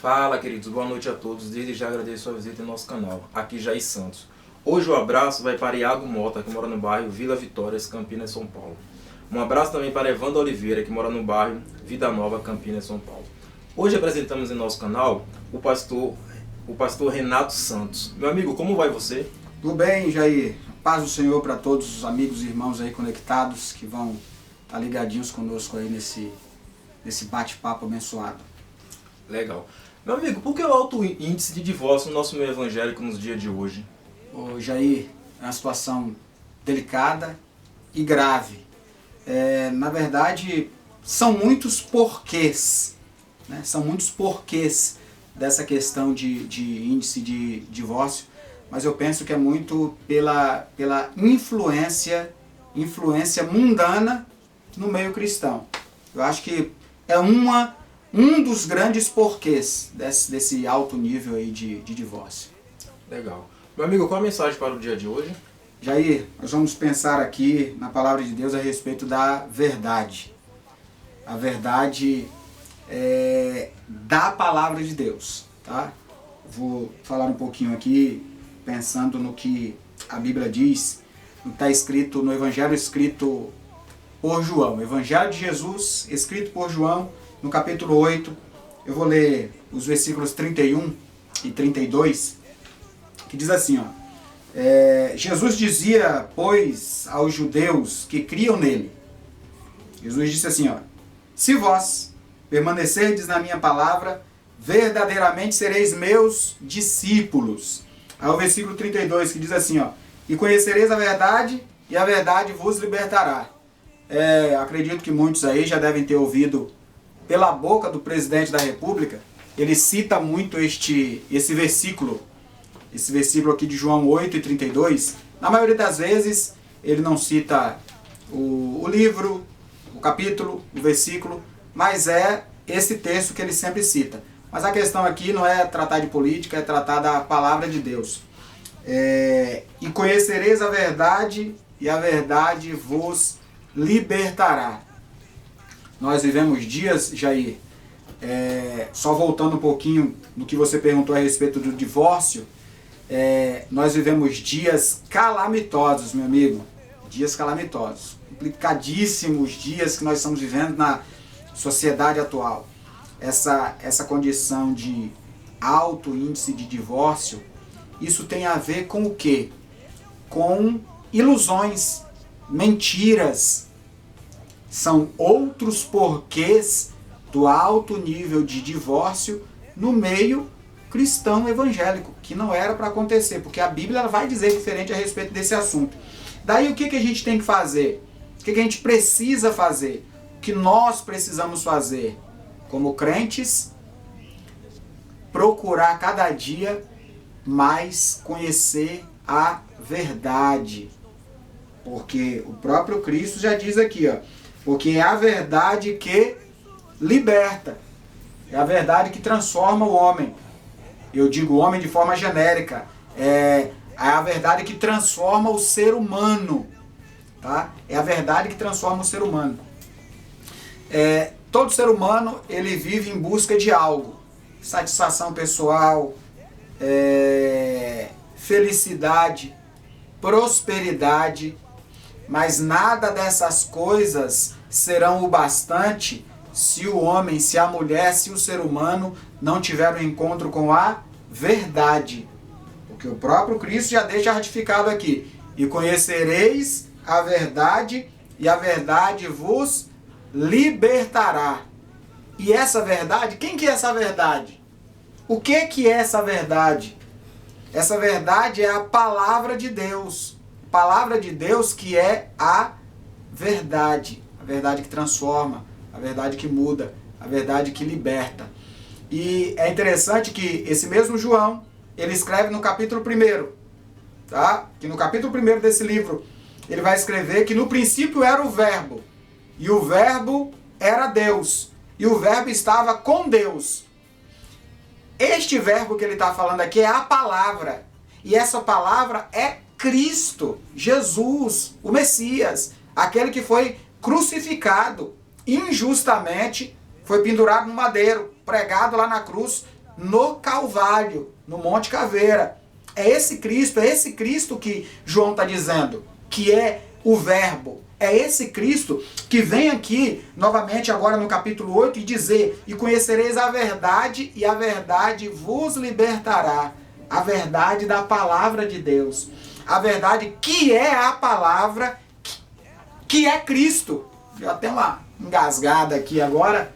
Fala, queridos, boa noite a todos. Desde já agradeço a visita em nosso canal. Aqui Jair Santos. Hoje o abraço vai para Iago Mota, que mora no bairro Vila Vitórias, Campinas, São Paulo. Um abraço também para Evandro Oliveira, que mora no bairro Vida Nova, Campinas, São Paulo. Hoje apresentamos em nosso canal o pastor Renato Santos. Meu amigo, como vai você? Tudo bem, Jair. Paz do Senhor para todos os amigos e irmãos aí conectados que vão estar ligadinhos conosco aí nesse bate-papo abençoado. Legal. Meu amigo, por que o alto índice de divórcio no nosso meio evangélico nos dias de hoje? Ô, Jair, é uma situação delicada e grave. Na verdade, são muitos porquês, né? São muitos porquês dessa questão de índice de divórcio, mas eu penso que é muito pela influência mundana no meio cristão. Eu acho que é um dos grandes porquês desse alto nível aí de divórcio. Legal. Meu amigo, qual a mensagem para o dia de hoje? Jair, nós vamos pensar aqui na palavra de Deus a respeito da verdade. A verdade da palavra de Deus, tá? Vou falar um pouquinho aqui, pensando no que a Bíblia diz, no que está escrito no Evangelho escrito por João. O Evangelho de Jesus, escrito por João, no capítulo 8. Eu vou ler os versículos 31 e 32, que diz assim, ó. Jesus dizia, pois, aos judeus que criam nele. Jesus disse assim, ó. Se vós permanecerdes na minha palavra, verdadeiramente sereis meus discípulos. Aí o versículo 32 que diz assim, ó. E conhecereis a verdade, e a verdade vos libertará. Acredito que muitos aí já devem ter ouvido pela boca do presidente da República. Ele cita muito esse versículo aqui de João 8 e 32, na maioria das vezes ele não cita o livro, o capítulo, o versículo, mas é esse texto que ele sempre cita. Mas a questão aqui não é tratar de política, é tratar da palavra de Deus. E conhecereis a verdade, e a verdade vos libertará. Nós vivemos dias, Jair, só voltando um pouquinho no que você perguntou a respeito do divórcio, nós vivemos dias calamitosos, meu amigo. Dias calamitosos. Complicadíssimos dias que nós estamos vivendo na sociedade atual. Essa condição de alto índice de divórcio, isso tem a ver com o quê? Com ilusões, mentiras. São outros porquês do alto nível de divórcio no meio cristão evangélico, que não era para acontecer, porque a Bíblia ela vai dizer diferente a respeito desse assunto. Daí o que a gente tem que fazer? O que a gente precisa fazer? O que nós precisamos fazer? Como crentes, procurar cada dia mais conhecer a verdade. Porque o próprio Cristo já diz aqui, ó, porque é a verdade que liberta, é a verdade que transforma o homem. Eu digo homem de forma genérica. É a verdade que transforma o ser humano. Tá? É a verdade que transforma o ser humano. Todo ser humano ele vive em busca de algo. Satisfação pessoal, felicidade, prosperidade. Mas nada dessas coisas serão o bastante se o homem, se a mulher, se o ser humano não tiver um encontro com a verdade. Porque o próprio Cristo já deixa ratificado aqui. E conhecereis a verdade, e a verdade vos libertará. E essa verdade, quem que é essa verdade? O que é essa verdade? Essa verdade é a palavra de Deus. A palavra de Deus que é a verdade. A verdade que transforma, a verdade que muda, a verdade que liberta. E é interessante que esse mesmo João, ele escreve no capítulo 1, tá? Que no capítulo 1 desse livro, ele vai escrever que no princípio era o Verbo, e o Verbo era Deus, e o Verbo estava com Deus. Este Verbo que ele está falando aqui é a palavra, e essa palavra é Cristo, Jesus, o Messias, aquele que foi crucificado injustamente, foi pendurado no madeiro, pregado lá na cruz, no Calvário, no Monte Caveira. É esse Cristo que João está dizendo, que é o Verbo. É esse Cristo que vem aqui, novamente agora no capítulo 8, e dizer: e conhecereis a verdade, e a verdade vos libertará. A verdade da palavra de Deus. A verdade que é a palavra, que é Cristo. Deu até uma engasgada aqui agora,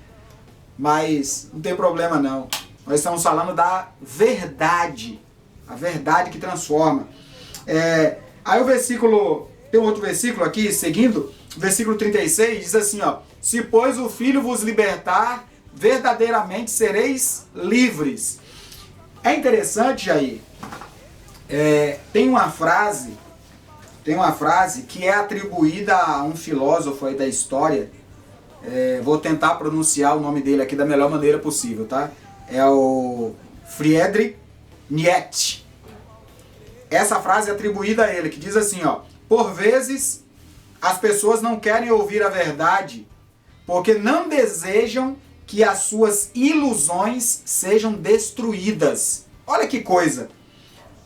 mas não tem problema não. Nós estamos falando da verdade. A verdade que transforma. Aí o versículo, tem um outro versículo aqui, seguindo, versículo 36, diz assim, ó: se pois o Filho vos libertar, verdadeiramente sereis livres. É interessante, Jair, tem uma frase que é atribuída a um filósofo aí da história, vou tentar pronunciar o nome dele aqui da melhor maneira possível, tá? É o Friedrich Nietzsche. Essa frase é atribuída a ele, que diz assim, ó: por vezes as pessoas não querem ouvir a verdade porque não desejam que as suas ilusões sejam destruídas. Olha que coisa!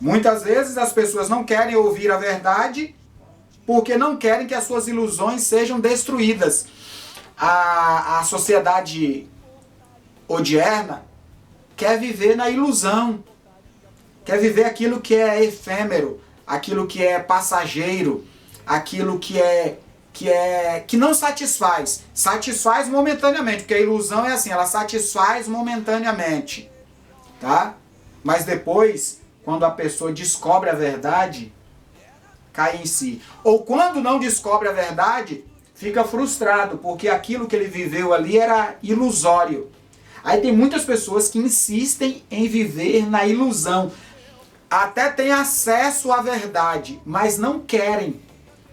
Muitas vezes as pessoas não querem ouvir a verdade porque não querem que as suas ilusões sejam destruídas. A sociedade odierna quer viver na ilusão, quer viver aquilo que é efêmero, aquilo que é passageiro, aquilo que não satisfaz. Satisfaz momentaneamente, porque a ilusão é assim, ela satisfaz momentaneamente, tá? Mas depois, quando a pessoa descobre a verdade, cai em si. Ou quando não descobre a verdade, fica frustrado, porque aquilo que ele viveu ali era ilusório. Aí tem muitas pessoas que insistem em viver na ilusão. Até têm acesso à verdade, mas não querem,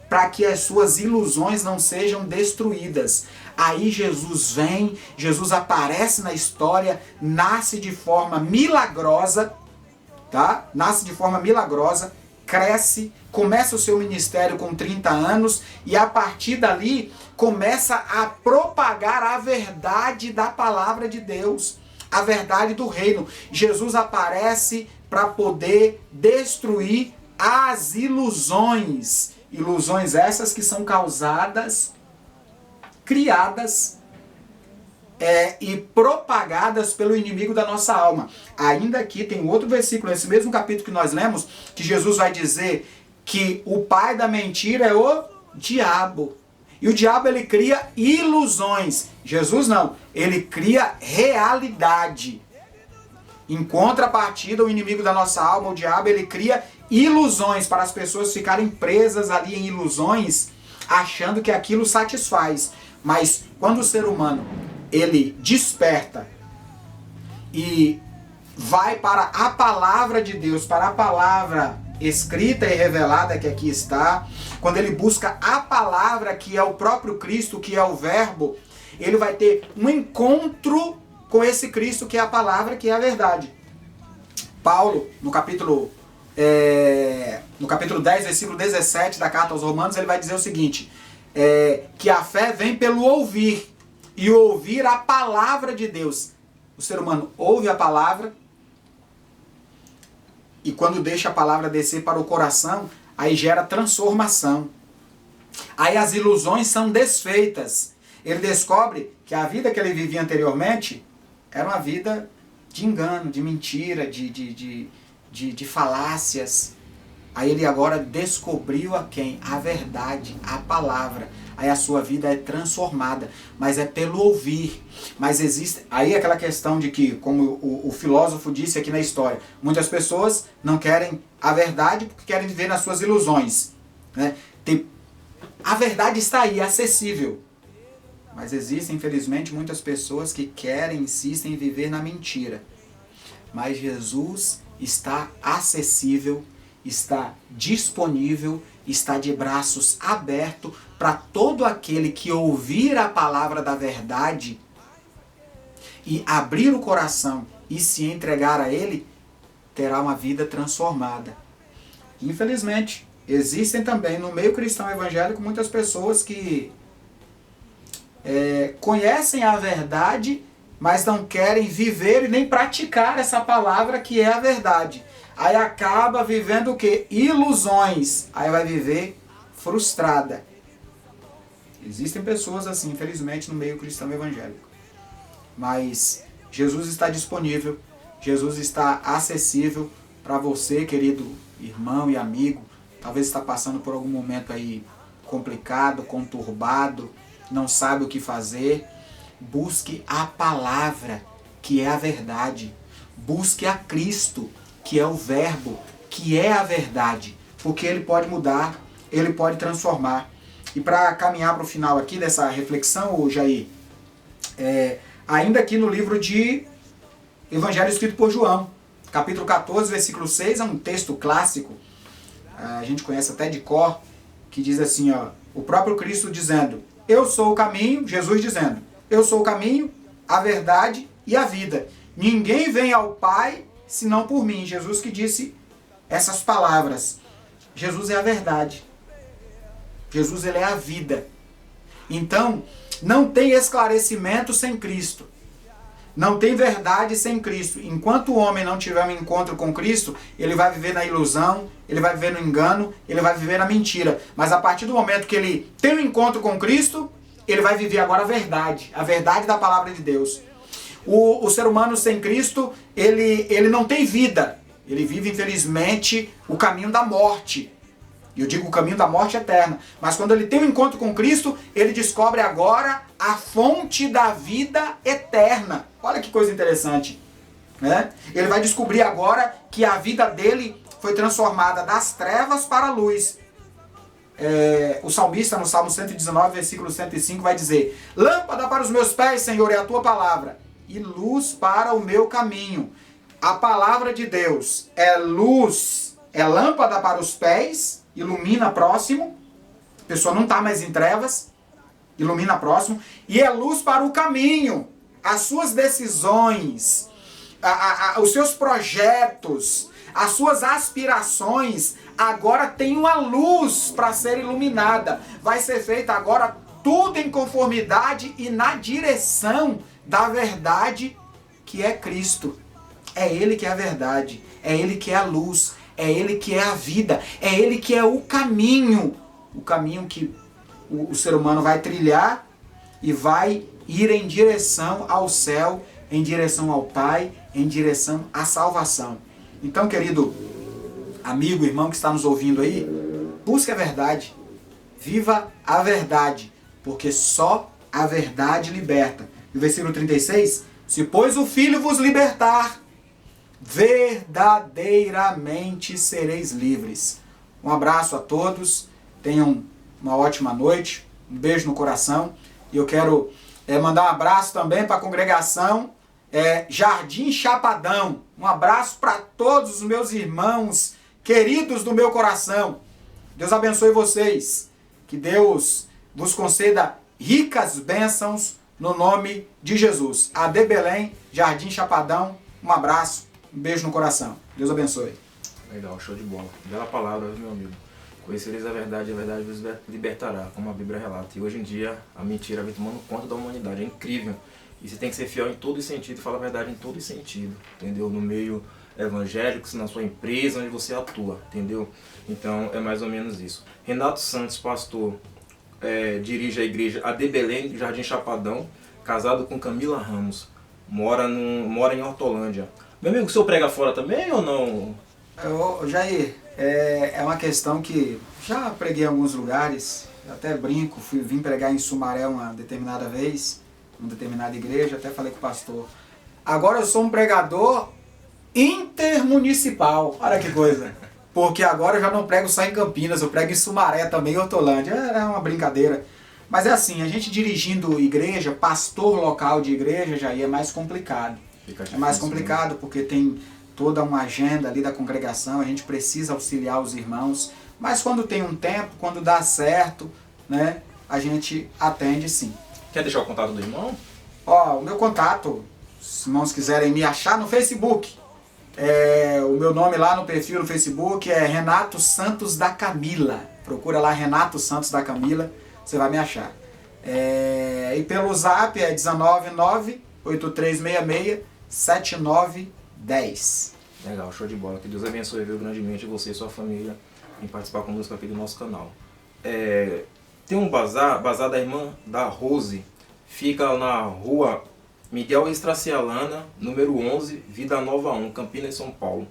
para que as suas ilusões não sejam destruídas. Aí Jesus vem, Jesus aparece na história, nasce de forma milagrosa, tá? Nasce de forma milagrosa, cresce, começa o seu ministério com 30 anos e a partir dali começa a propagar a verdade da palavra de Deus, a verdade do reino. Jesus aparece para poder destruir as ilusões. Ilusões essas que são causadas, criadas e propagadas pelo inimigo da nossa alma. Ainda aqui tem outro versículo, nesse mesmo capítulo que nós lemos, que Jesus vai dizer que o pai da mentira é o diabo. E o diabo, ele cria ilusões. Jesus não, ele cria realidade. Em contrapartida, o inimigo da nossa alma, o diabo, ele cria ilusões para as pessoas ficarem presas ali em ilusões, achando que aquilo satisfaz. Mas quando o ser humano, ele desperta e vai para a palavra de Deus, para a palavra escrita e revelada que aqui está, quando ele busca a palavra que é o próprio Cristo, que é o Verbo, ele vai ter um encontro com esse Cristo que é a palavra, que é a verdade. Paulo, no capítulo 10, versículo 17 da carta aos Romanos, ele vai dizer o seguinte, que a fé vem pelo ouvir, e ouvir a palavra de Deus. O ser humano ouve a palavra, e quando deixa a palavra descer para o coração, aí gera transformação. Aí as ilusões são desfeitas. Ele descobre que a vida que ele vivia anteriormente era uma vida de engano, de mentira, de falácias. Aí ele agora descobriu a quem? A verdade, a palavra. Aí a sua vida é transformada, mas é pelo ouvir. Mas existe aí aquela questão de que, como o filósofo disse aqui na história, muitas pessoas não querem a verdade porque querem viver nas suas ilusões, né? A verdade está aí, acessível. Mas existem, infelizmente, muitas pessoas que querem, insistem em viver na mentira. Mas Jesus está acessível, está disponível, está de braços abertos para todo aquele que ouvir a palavra da verdade e abrir o coração e se entregar a Ele, terá uma vida transformada. Infelizmente, existem também no meio cristão evangélico muitas pessoas que conhecem a verdade, mas não querem viver e nem praticar essa palavra que é a verdade. Aí acaba vivendo o quê? Ilusões. Aí vai viver frustrada. Existem pessoas assim, infelizmente, no meio cristão evangélico. Mas Jesus está disponível, Jesus está acessível para você, querido irmão e amigo. Talvez está passando por algum momento aí complicado, conturbado, não sabe o que fazer. Busque a palavra, que é a verdade. Busque a Cristo, que é o verbo, que é a verdade. Porque Ele pode mudar, Ele pode transformar. E para caminhar para o final aqui dessa reflexão, Jair, ainda aqui no livro de Evangelho escrito por João, capítulo 14, versículo 6, é um texto clássico, a gente conhece até de cor, que diz assim, ó, o próprio Cristo dizendo, eu sou o caminho, Jesus dizendo, eu sou o caminho, a verdade e a vida. Ninguém vem ao Pai senão por mim. Jesus que disse essas palavras. Jesus é a verdade. Jesus, ele é a vida. Então, não tem esclarecimento sem Cristo. Não tem verdade sem Cristo. Enquanto o homem não tiver um encontro com Cristo, ele vai viver na ilusão, ele vai viver no engano, ele vai viver na mentira. Mas a partir do momento que ele tem um encontro com Cristo, ele vai viver agora a verdade da palavra de Deus. O ser humano sem Cristo, ele não tem vida. Ele vive, infelizmente, o caminho da morte. E eu digo o caminho da morte eterna. Mas quando ele tem um encontro com Cristo, ele descobre agora a fonte da vida eterna. Olha que coisa interessante, né? Ele vai descobrir agora que a vida dele foi transformada das trevas para a luz. O salmista, no Salmo 119, versículo 105, vai dizer, lâmpada para os meus pés, Senhor, é a tua palavra, e luz para o meu caminho. A palavra de Deus é luz, é lâmpada para os pés, ilumina próximo, a pessoa não está mais em trevas, ilumina próximo, e é luz para o caminho, as suas decisões, os seus projetos, as suas aspirações, agora tem uma luz para ser iluminada, vai ser feita agora tudo em conformidade e na direção da verdade que é Cristo. É Ele que é a verdade, é Ele que é a luz, é Ele que é a vida, é Ele que é o caminho que o ser humano vai trilhar e vai ir em direção ao céu, em direção ao Pai, em direção à salvação. Então, querido amigo, irmão que está nos ouvindo aí, busque a verdade, viva a verdade, porque só a verdade liberta. E o versículo 36, se pois o Filho vos libertar, verdadeiramente sereis livres. Um abraço a todos, tenham uma ótima noite, um beijo no coração, e eu quero mandar um abraço também para a congregação Jardim Chapadão. Um abraço para todos os meus irmãos queridos do meu coração. Deus abençoe vocês, que Deus vos conceda ricas bênçãos no nome de Jesus. AD Belém, Jardim Chapadão, um abraço, um beijo no coração. Deus abençoe. Legal, show de bola. Bela palavra, meu amigo. Conhecereis a verdade vos libertará, como a Bíblia relata. E hoje em dia, a mentira vem tomando conta da humanidade. É incrível. E você tem que ser fiel em todo sentido, falar a verdade em todo sentido, entendeu? No meio evangélico, na sua empresa, onde você atua, entendeu? Então, é mais ou menos isso. Renato Santos, pastor, dirige a igreja AD Belém, Jardim Chapadão, casado com Camila Ramos, mora em Hortolândia. Meu amigo, o senhor prega fora também ou não? Jair, é uma questão que já preguei em alguns lugares, até brinco, vim pregar em Sumaré uma determinada vez, uma determinada igreja, até falei com o pastor. Agora eu sou um pregador intermunicipal, olha que coisa. Porque agora eu já não prego só em Campinas, eu prego em Sumaré também, em Hortolândia. É uma brincadeira. Mas é assim, a gente dirigindo igreja, pastor local de igreja, já é mais complicado. É mais complicado porque tem toda uma agenda ali da congregação, a gente precisa auxiliar os irmãos. Mas quando tem um tempo, quando dá certo, né, a gente atende sim. Quer deixar o contato do irmão? O meu contato, se os irmãos quiserem me achar no Facebook, o meu nome lá no perfil no Facebook é Renato Santos da Camila. Procura lá Renato Santos da Camila, você vai me achar. E pelo zap é 8366-7910. Legal, show de bola. Que Deus abençoe, viu, grandemente você e sua família em participar conosco aqui do nosso canal. Tem um bazar da irmã da Rose, fica na rua Miguel Estracialana, número 11, Vida Nova 1, Campinas, São Paulo.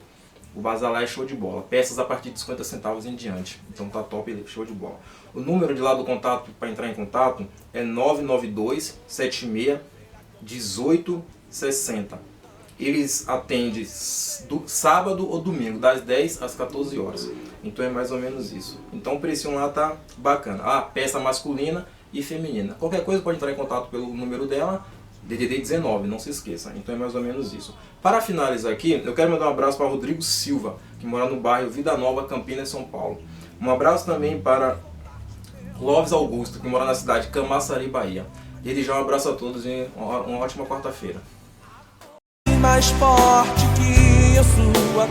O bazar lá é show de bola. Peças a partir de 50 centavos em diante. Então tá top, show de bola. O número de lá do contato, para entrar em contato, é 992-76-1860. Eles atendem sábado ou domingo, das 10 às 14 horas. Então é mais ou menos isso. Então o preço lá tá bacana. Peça masculina e feminina. Qualquer coisa pode entrar em contato pelo número dela, DDD 19, não se esqueça. Então é mais ou menos isso. Para finalizar aqui, eu quero mandar um abraço para Rodrigo Silva, que mora no bairro Vida Nova, Campinas, São Paulo. Um abraço também para Clóvis Augusto, que mora na cidade de Camaçari, Bahia. E já um abraço a todos e uma ótima quarta-feira. Mais forte que a sua